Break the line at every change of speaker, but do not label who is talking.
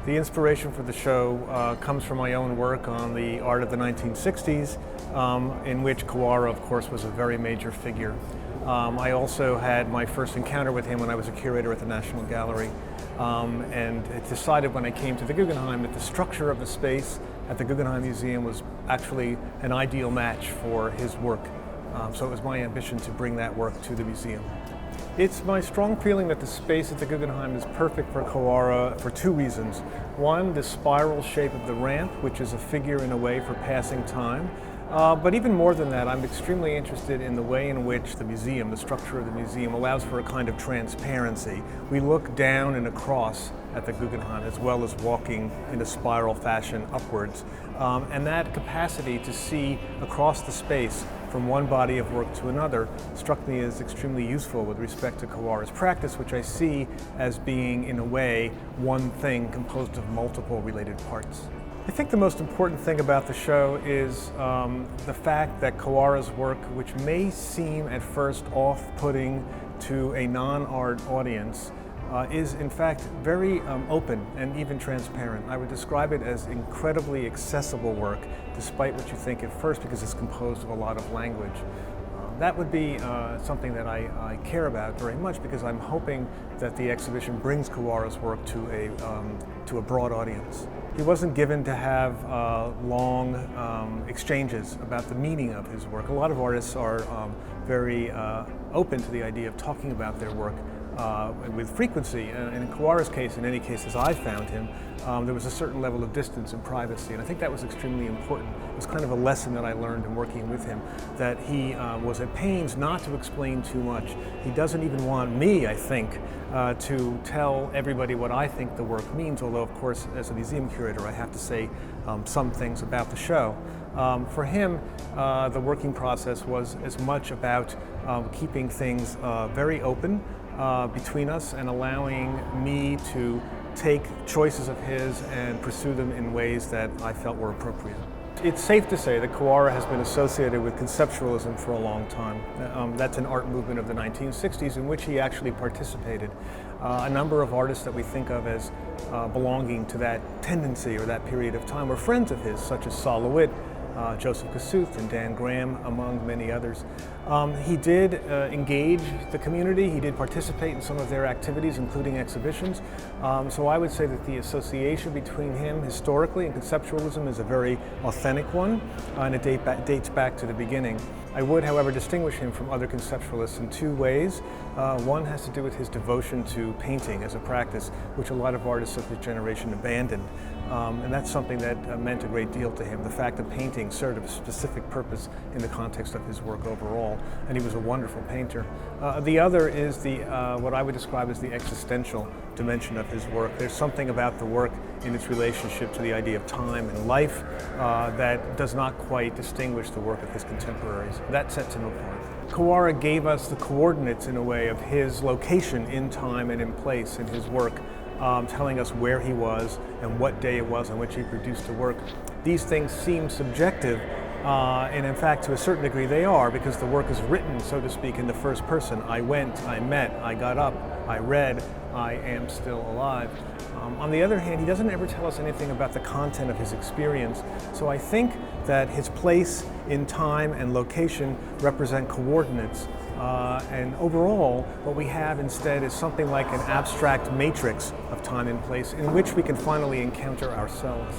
The inspiration for the show comes from my own work on the art of the 1960s, in which Kawara, of course, was a very major figure. I also had my first encounter with him when I was a curator at the National Gallery, and it decided when I came to the Guggenheim that the structure of the space at the Guggenheim Museum was actually an ideal match for his work. So it was my ambition to bring that work to the museum. It's my strong feeling that the space at the Guggenheim is perfect for Kawara for two reasons. One, the spiral shape of the ramp, which is a figure in a way for passing time. But even more than that, I'm extremely interested in the way in which the museum, the structure of the museum, allows for a kind of transparency. We look down and across at the Guggenheim as well as walking in a spiral fashion upwards. And that capacity to see across the space from one body of work to another struck me as extremely useful with respect to Kawara's practice, which I see as being, in a way, one thing composed of multiple related parts. I think the most important thing about the show is the fact that Kawara's work, which may seem at first off-putting to a non-art audience, is in fact very open and even transparent. I would describe it as incredibly accessible work, despite what you think at first, because it's composed of a lot of language. That would be something that I care about very much, because I'm hoping that the exhibition brings Kawara's work to a broad audience. He wasn't given to have long exchanges about the meaning of his work. A lot of artists are very open to the idea of talking about their work with frequency, and in Kawara's case, in any case as I found him, there was a certain level of distance and privacy, and I think that was extremely important. It was kind of a lesson that I learned in working with him, that he was at pains not to explain too much. He doesn't even want me, I think, to tell everybody what I think the work means, although of course as a museum curator I have to say some things about the show. For him, the working process was as much about keeping things very open between us and allowing me to take choices of his and pursue them in ways that I felt were appropriate. It's safe to say that Kawara has been associated with conceptualism for a long time. That's an art movement of the 1960s in which he actually participated. A number of artists that we think of as belonging to that tendency or that period of time were friends of his, such as Soloman R, Joseph Kosuth and Dan Graham, among many others. He did engage the community, he did participate in some of their activities, including exhibitions. So I would say that the association between him historically and conceptualism is a very authentic one, and it dates back to the beginning. I would, however, distinguish him from other conceptualists in two ways. One has to do with his devotion to painting as a practice, which a lot of artists of his generation abandoned. And that's something that meant a great deal to him. The fact that painting served a specific purpose in the context of his work overall, and he was a wonderful painter. The other is what I would describe as the existential dimension of his work. There's something about the work in its relationship to the idea of time and life that does not quite distinguish the work of his contemporaries. That sets him apart. Kawara gave us the coordinates, in a way, of his location in time and in place in his work, telling us where he was and what day it was on which he produced the work. These things seem subjective, and in fact, to a certain degree, they are, because the work is written, so to speak, in the first person. I went, I met, I got up, I read, I am still alive. On the other hand, he doesn't ever tell us anything about the content of his experience, so I think that his place in time and location represent coordinates. And overall, what we have instead is something like an abstract matrix of time and place in which we can finally encounter ourselves.